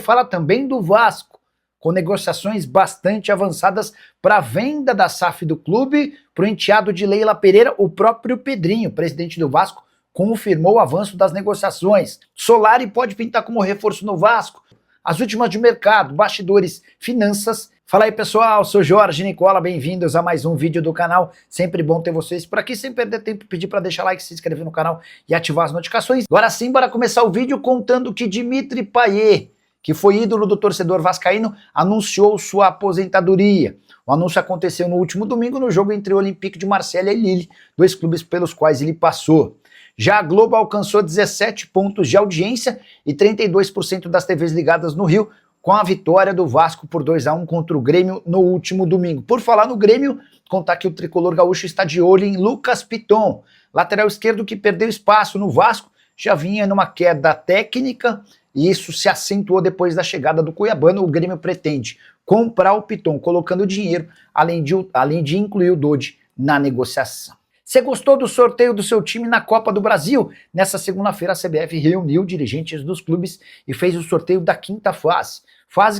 fala também do Vasco, com negociações bastante avançadas para a venda da SAF do clube para o enteado de Leila Pereira. O próprio Pedrinho, presidente do Vasco, confirmou o avanço das negociações. Solari pode pintar como reforço no Vasco. As últimas de mercado, bastidores, finanças. Fala aí, pessoal, sou Jorge Nicola, bem-vindos a mais um vídeo do canal. Sempre bom ter vocês por aqui, sem perder tempo, pedir para deixar like, se inscrever no canal e ativar as notificações. Agora sim, bora começar o vídeo contando que Dimitri Payet, que foi ídolo do torcedor vascaíno, anunciou sua aposentadoria. O anúncio aconteceu no último domingo no jogo entre o Olympique de Marselha e Lille, dois clubes pelos quais ele passou. Já a Globo alcançou 17 pontos de audiência e 32% das TVs ligadas no Rio, com a vitória do Vasco por 2-1 contra o Grêmio no último domingo. Por falar no Grêmio, contar que o tricolor gaúcho está de olho em Lucas Piton, lateral esquerdo que perdeu espaço no Vasco, já vinha numa queda técnica e isso se acentuou depois da chegada do cuiabano. O Grêmio pretende comprar o Piton, colocando dinheiro, além de incluir o Dodi na negociação. Você gostou do sorteio do seu time na Copa do Brasil? Nessa segunda-feira a CBF reuniu dirigentes dos clubes e fez o sorteio da quinta fase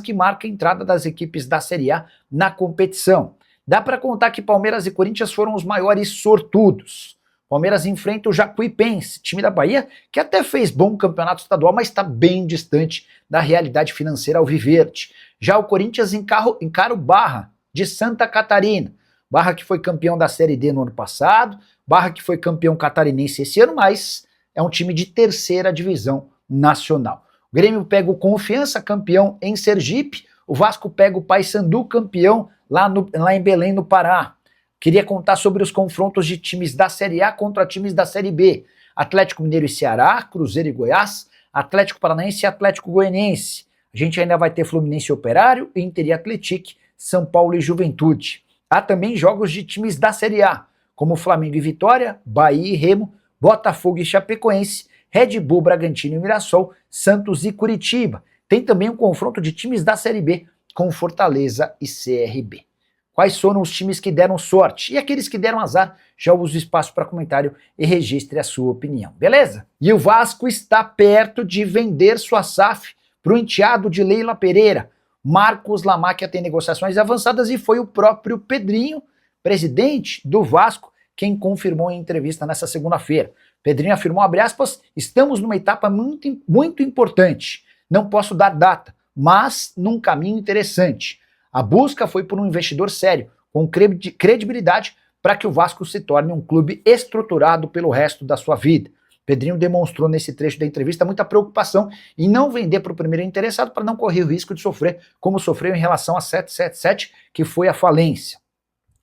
que marca a entrada das equipes da Série A na competição. Dá para contar que Palmeiras e Corinthians foram os maiores sortudos. Palmeiras enfrenta o Jacuipense, time da Bahia, que até fez bom campeonato estadual, mas está bem distante da realidade financeira alviverde. Já o Corinthians encara o Barra, de Santa Catarina. Barra que foi campeão da Série D no ano passado, Barra que foi campeão catarinense esse ano, mas é um time de terceira divisão nacional. O Grêmio pega o Confiança, campeão em Sergipe, o Vasco pega o Paysandu, campeão lá em Belém, no Pará. Queria contar sobre os confrontos de times da Série A contra times da Série B. Atlético Mineiro e Ceará, Cruzeiro e Goiás, Atlético Paranaense e Atlético Goianiense. A gente ainda vai ter Fluminense e Operário, Inter e Atlético, São Paulo e Juventude. Há também jogos de times da Série A, como Flamengo e Vitória, Bahia e Remo, Botafogo e Chapecoense, Red Bull, Bragantino e Mirassol, Santos e Curitiba. Tem também um confronto de times da Série B, com Fortaleza e CRB. Quais foram os times que deram sorte? E aqueles que deram azar? Já uso espaço para comentário e registre a sua opinião, beleza? E o Vasco está perto de vender sua SAF para o enteado de Leila Pereira. Marcos Lamacchia tem negociações avançadas e foi o próprio Pedrinho, presidente do Vasco, quem confirmou em entrevista nessa segunda-feira. Pedrinho afirmou, abre aspas, estamos numa etapa muito importante. Não posso dar data, mas num caminho interessante. A busca foi por um investidor sério, com credibilidade, para que o Vasco se torne um clube estruturado pelo resto da sua vida. Pedrinho demonstrou nesse trecho da entrevista muita preocupação em não vender para o primeiro interessado para não correr o risco de sofrer como sofreu em relação a 777, que foi a falência.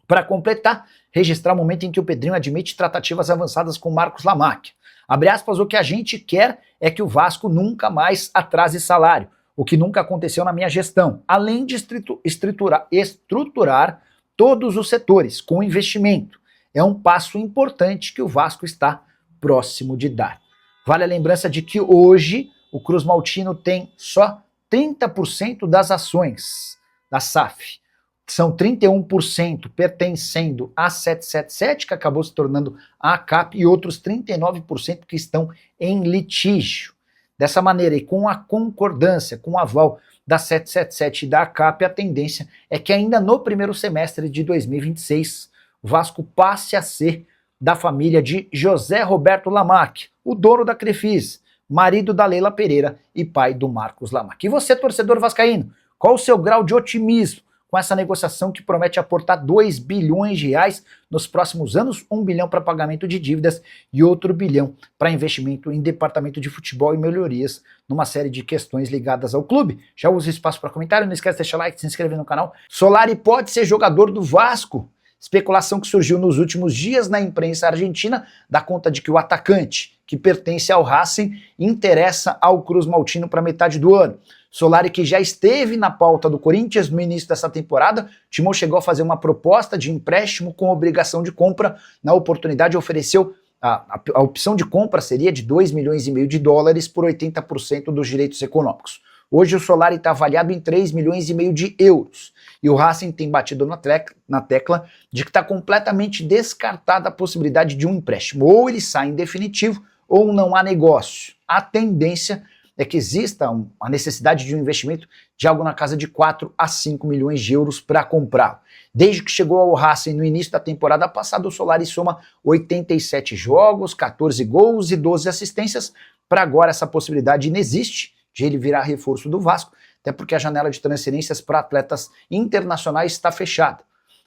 Para completar, registrar o momento em que o Pedrinho admite tratativas avançadas com Marcos Lamacchia. Abre aspas, o que a gente quer é que o Vasco nunca mais atrase salário, o que nunca aconteceu na minha gestão, além de estruturar todos os setores com investimento. É um passo importante que o Vasco está próximo de dar. Vale a lembrança de que hoje o Cruz Maltino tem só 30% das ações da SAF. São 31% pertencendo à 777, que acabou se tornando a ACAP, e outros 39% que estão em litígio. Dessa maneira, e com a concordância, com o aval da 777 e da ACAP, a tendência é que ainda no primeiro semestre de 2026, o Vasco passe a ser da família de José Roberto Lamacchia, o dono da Crefisa, marido da Leila Pereira e pai do Marcos Lamacchia. E você, torcedor vascaíno, qual o seu grau de otimismo com essa negociação que promete aportar 2 bilhões de reais nos próximos anos, 1 bilhão para pagamento de dívidas e outro bilhão para investimento em departamento de futebol e melhorias numa série de questões ligadas ao clube? Já usa espaço para comentário, não esquece de deixar like, se inscrever no canal. Solari pode ser jogador do Vasco? Especulação que surgiu nos últimos dias na imprensa argentina dá conta de que o atacante, que pertence ao Racing, interessa ao Cruz Maltino para metade do ano. Solari, que já esteve na pauta do Corinthians no início dessa temporada, Timão chegou a fazer uma proposta de empréstimo com obrigação de compra. Na oportunidade ofereceu, a opção de compra seria de 2,5 milhões de dólares por 80% dos direitos econômicos. Hoje o Solari está avaliado em 3,5 milhões de euros. E o Racing tem batido na tecla de que está completamente descartada a possibilidade de um empréstimo. Ou ele sai em definitivo, ou não há negócio. A tendência é que exista a necessidade de um investimento de algo na casa de 4 a 5 milhões de euros para comprá-lo. Desde que chegou ao Racing no início da temporada passada, o Solari soma 87 jogos, 14 gols e 12 assistências. Para agora, essa possibilidade inexiste de ele virar reforço do Vasco, até porque a janela de transferências para atletas internacionais está fechada.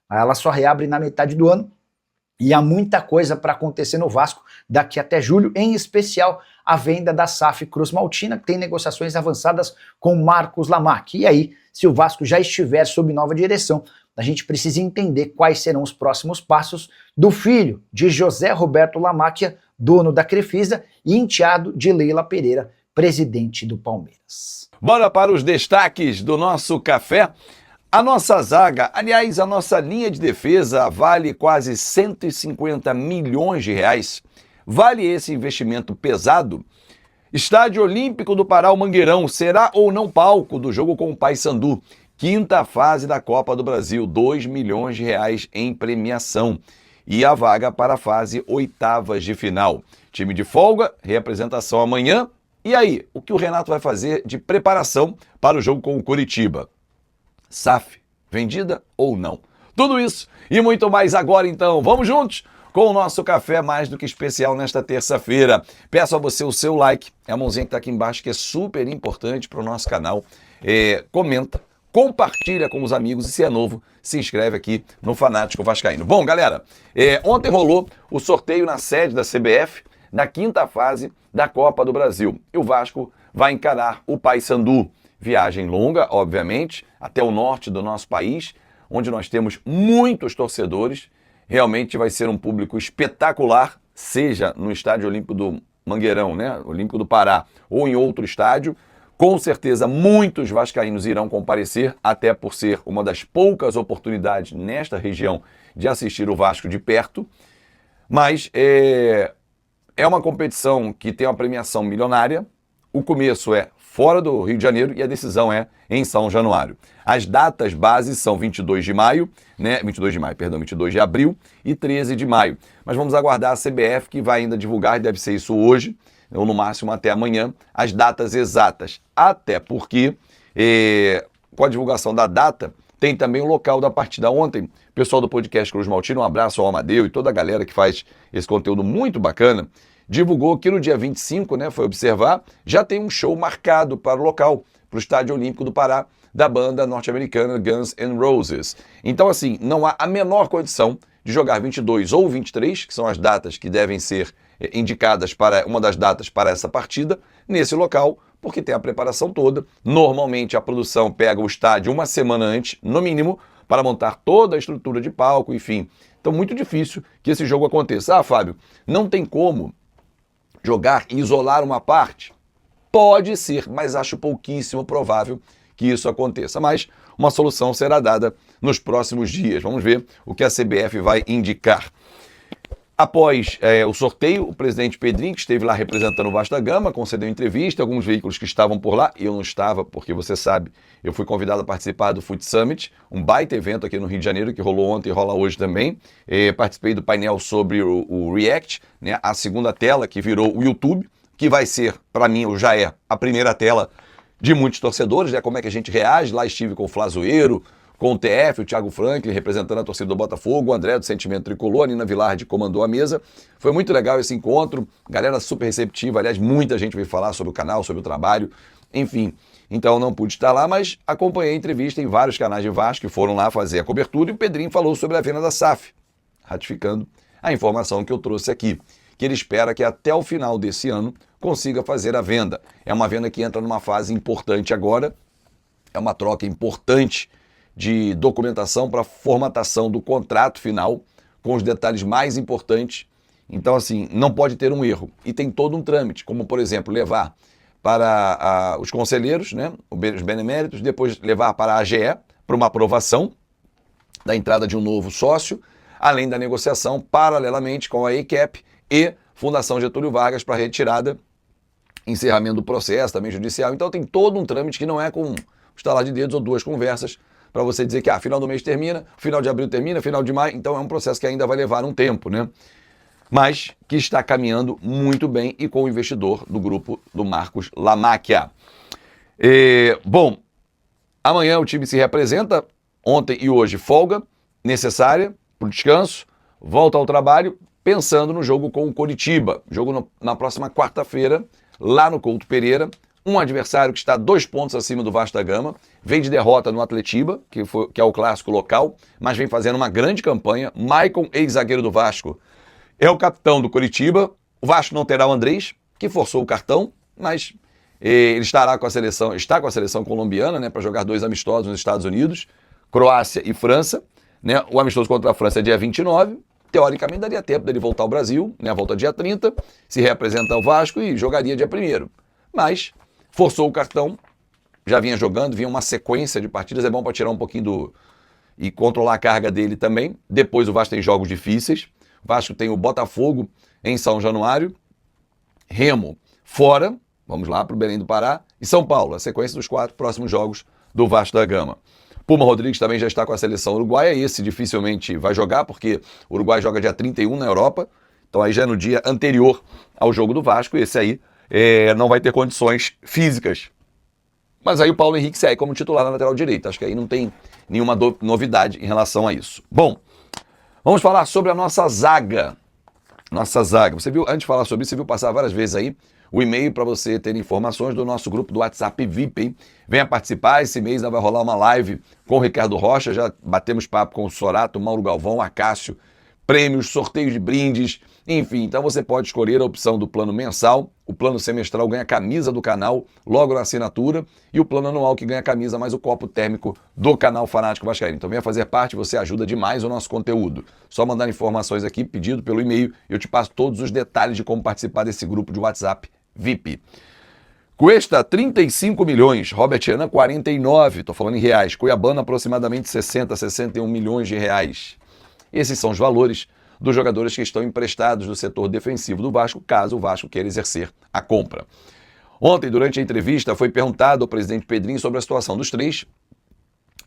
Ela só reabre na metade do ano e há muita coisa para acontecer no Vasco daqui até julho, em especial a venda da SAF Cruz Maltina, que tem negociações avançadas com Marcos Lamack. E aí, se o Vasco já estiver sob nova direção, a gente precisa entender quais serão os próximos passos do filho de José Roberto Lamáquia, dono da Crefisa, e enteado de Leila Pereira, presidente do Palmeiras. Bora para os destaques do nosso café. A nossa zaga, aliás, a nossa linha de defesa vale quase 150 milhões de reais. Vale esse investimento pesado? Estádio Olímpico do Pará, o Mangueirão, será ou não palco do jogo com o Paysandu? Quinta fase da Copa do Brasil, 2 milhões de reais em premiação. E a vaga para a fase oitavas de final. Time de folga, reapresentação amanhã. E aí, o que o Renato vai fazer de preparação para o jogo com o Coritiba? SAF, vendida ou não? Tudo isso e muito mais agora então. Vamos juntos com o nosso café mais do que especial nesta terça-feira. Peço a você o seu like, é a mãozinha que está aqui embaixo que é super importante para o nosso canal. Comenta, compartilha com os amigos e se é novo, se inscreve aqui no Fanático Vascaíno. Bom, galera, ontem rolou o sorteio na sede da CBF na quinta fase da Copa do Brasil. E o Vasco vai encarar o Paysandu. Viagem longa, obviamente, até o norte do nosso país, onde nós temos muitos torcedores. Realmente vai ser um público espetacular, seja no Estádio Olímpico do Mangueirão, né? Olímpico do Pará, ou em outro estádio. Com certeza, muitos vascaínos irão comparecer, até por ser uma das poucas oportunidades nesta região de assistir o Vasco de perto. Mas é uma competição que tem uma premiação milionária. O começo é fora do Rio de Janeiro e a decisão é em São Januário. As datas bases são 22 de abril e 13 de maio. Mas vamos aguardar a CBF, que vai ainda divulgar, e deve ser isso hoje, ou no máximo até amanhã, as datas exatas. Até porque, com a divulgação da data, tem também o local da partida. Ontem, o pessoal do podcast Cruz Maltina, um abraço ao Amadeu e toda a galera que faz esse conteúdo muito bacana, divulgou que no dia 25, foi observar, já tem um show marcado para o local, para o Estádio Olímpico do Pará, da banda norte-americana Guns N' Roses. Então, assim, não há a menor condição de jogar 22 ou 23, que são as datas que devem ser indicadas para uma das datas para essa partida, nesse local, porque tem a preparação toda. Normalmente a produção pega o estádio uma semana antes, no mínimo, para montar toda a estrutura de palco, enfim. Então, muito difícil que esse jogo aconteça. Ah, Fábio, não tem como jogar e isolar uma parte? Pode ser, mas acho pouquíssimo provável que isso aconteça. Mas uma solução será dada nos próximos dias. Vamos ver o que a CBF vai indicar. Após o sorteio, o presidente Pedrinho, que esteve lá representando o Vasco da Gama, concedeu entrevista a alguns veículos que estavam por lá. Eu não estava, porque você sabe, eu fui convidado a participar do Foot Summit, um baita evento aqui no Rio de Janeiro, que rolou ontem e rola hoje também. Participei do painel sobre o React, a segunda tela que virou o YouTube, que vai ser, para mim, ou já é, a primeira tela de muitos torcedores, como é que a gente reage. Lá estive com o Flazoeiro, com o TF, o Thiago Franklin, representando a torcida do Botafogo, o André do Sentimento Tricolor, a Nina Vilardi comandou a mesa. Foi muito legal esse encontro, galera super receptiva, aliás, muita gente veio falar sobre o canal, sobre o trabalho, enfim. Então não pude estar lá, mas acompanhei a entrevista em vários canais de Vasco que foram lá fazer a cobertura, e o Pedrinho falou sobre a venda da SAF, ratificando a informação que eu trouxe aqui, que ele espera que até o final desse ano consiga fazer a venda. É uma venda que entra numa fase importante agora, é uma troca importante de documentação para formatação do contrato final, com os detalhes mais importantes. Então, assim, não pode ter um erro. E tem todo um trâmite, como, por exemplo, levar para os conselheiros, os beneméritos, depois levar para a AGE, para uma aprovação da entrada de um novo sócio, além da negociação, paralelamente, com a ECAP e Fundação Getúlio Vargas para retirada, encerramento do processo, também judicial. Então, tem todo um trâmite que não é com um estalar de dedos ou duas conversas, para você dizer que final do mês termina, final de abril termina, final de maio, então é um processo que ainda vai levar um tempo, mas que está caminhando muito bem e com o investidor do grupo do Marcos Lamáquia. Bom, amanhã o time se representa, ontem e hoje folga necessária para o descanso, volta ao trabalho, pensando no jogo com o Coritiba, jogo na próxima quarta-feira, lá no Couto Pereira, um adversário que está 2 pontos acima do Vasco da Gama, vem de derrota no Atletiba, que é o clássico local, mas vem fazendo uma grande campanha. Maicon, ex-zagueiro do Vasco, é o capitão do Coritiba. O Vasco não terá o Andrés, que forçou o cartão, mas ele está com a seleção colombiana, né, para jogar 2 amistosos nos Estados Unidos, Croácia e França. Né? O amistoso contra a França é dia 29, teoricamente daria tempo dele voltar ao Brasil, né, volta dia 30, se reapresentar ao Vasco e jogaria dia 1º. Mas forçou o cartão, já vinha jogando, vinha uma sequência de partidas, é bom para tirar um pouquinho e controlar a carga dele também. Depois o Vasco tem jogos difíceis, o Vasco tem o Botafogo em São Januário, Remo fora, vamos lá para o Belém do Pará, e São Paulo, a sequência dos 4 próximos jogos do Vasco da Gama. Puma Rodrigues também já está com a seleção uruguaia, esse dificilmente vai jogar, porque o Uruguai joga dia 31 na Europa, então aí já é no dia anterior ao jogo do Vasco, e esse aí não vai ter condições físicas. Mas aí o Paulo Henrique segue como titular na lateral direita, acho que aí não tem nenhuma novidade em relação a isso. Bom, vamos falar sobre a nossa zaga. Você viu, antes de falar sobre isso, você viu passar várias vezes aí o e-mail para você ter informações do nosso grupo do WhatsApp VIP, hein? Venha participar, esse mês vai rolar uma live com o Ricardo Rocha, já batemos papo com o Sorato, Mauro Galvão, Acácio, prêmios, sorteios de brindes, enfim, então você pode escolher a opção do plano mensal, o plano semestral ganha a camisa do canal logo na assinatura e o plano anual que ganha a camisa mais o copo térmico do canal Fanático Vascaíno. Então venha fazer parte, você ajuda demais o nosso conteúdo. Só mandar informações aqui, pedido pelo e-mail, e eu te passo todos os detalhes de como participar desse grupo de WhatsApp VIP. Cuesta 35 milhões, Robert Renan 49, estou falando em reais, Cuiabano aproximadamente 60, 61 milhões de reais. Esses são os valores dos jogadores que estão emprestados do setor defensivo do Vasco, caso o Vasco queira exercer a compra. Ontem, durante a entrevista, foi perguntado ao presidente Pedrinho sobre a situação dos 3,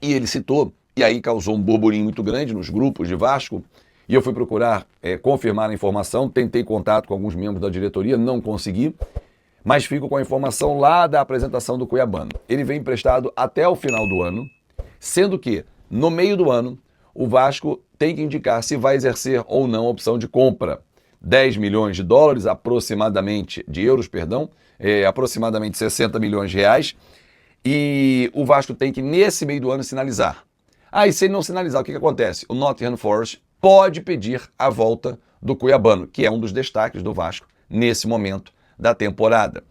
e ele citou, e aí causou um burburinho muito grande nos grupos de Vasco, e eu fui procurar confirmar a informação, tentei contato com alguns membros da diretoria, não consegui, mas fico com a informação lá da apresentação do Cuiabano. Ele vem emprestado até o final do ano, sendo que, no meio do ano, o Vasco tem que indicar se vai exercer ou não a opção de compra. 10 milhões de dólares, aproximadamente, de euros, perdão, aproximadamente 60 milhões de reais, e o Vasco tem que, nesse meio do ano, sinalizar. E se ele não sinalizar, o que acontece? O Nottingham Forest pode pedir a volta do Cuiabano, que é um dos destaques do Vasco nesse momento da temporada.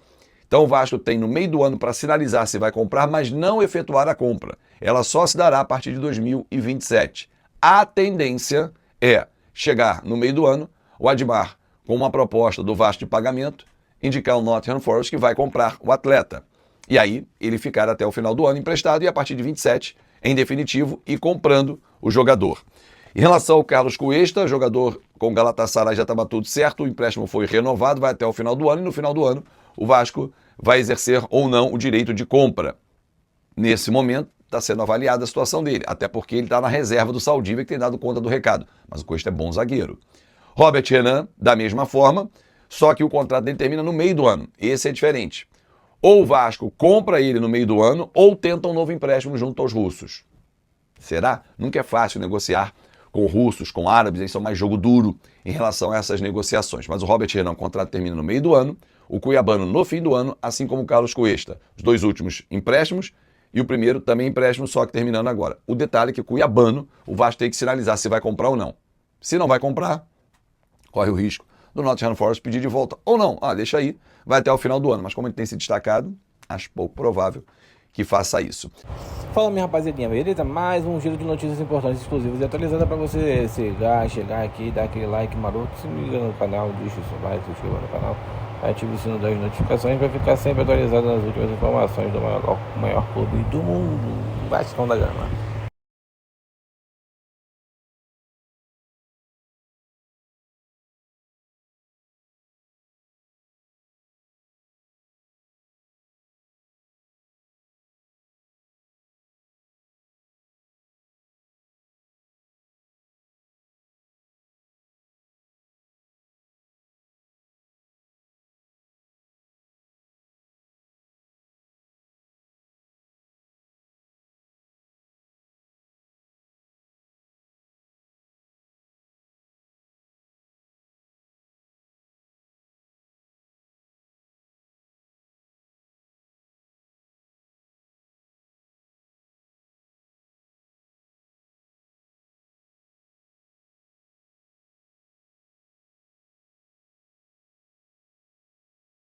Então o Vasco tem no meio do ano para sinalizar se vai comprar, mas não efetuar a compra. Ela só se dará a partir de 2027. A tendência é chegar no meio do ano, o Admar, com uma proposta do Vasco de pagamento, indicar o Nottingham Forest que vai comprar o atleta. E aí ele ficar até o final do ano emprestado e a partir de 27, em definitivo, ir comprando o jogador. Em relação ao Carlos Cuesta, jogador com Galatasaray já estava tudo certo, o empréstimo foi renovado, vai até o final do ano, e no final do ano o Vasco vai exercer ou não o direito de compra. Nesse momento está sendo avaliada a situação dele, até porque ele está na reserva do Saldívia, que tem dado conta do recado, mas o Cuesta é bom zagueiro. Robert Renan, da mesma forma, só que o contrato dele termina no meio do ano, esse é diferente. Ou o Vasco compra ele no meio do ano, ou tenta um novo empréstimo junto aos russos. Será? Nunca é fácil negociar com russos, com árabes, eles são mais jogo duro em relação a essas negociações. Mas o Robert Renan, o contrato termina no meio do ano, o Cuiabano no fim do ano, assim como o Carlos Cuesta. Os 2 últimos empréstimos e o primeiro também empréstimo, só que terminando agora. O detalhe é que o Cuiabano, o Vasco tem que sinalizar se vai comprar ou não. Se não vai comprar, corre o risco do Nottingham Forest pedir de volta. Ou não, deixa aí, vai até o final do ano. Mas como ele tem se destacado, acho pouco provável que faça isso. Fala, minha rapaziadinha, beleza? Mais um giro de notícias importantes, exclusivas e atualizadas para você chegar aqui, dar aquele like maroto, se liga no canal, deixa o seu like, se inscreva no canal, ative o sino das notificações para ficar sempre atualizado nas últimas informações do maior clube do mundo, Vasco da Gama.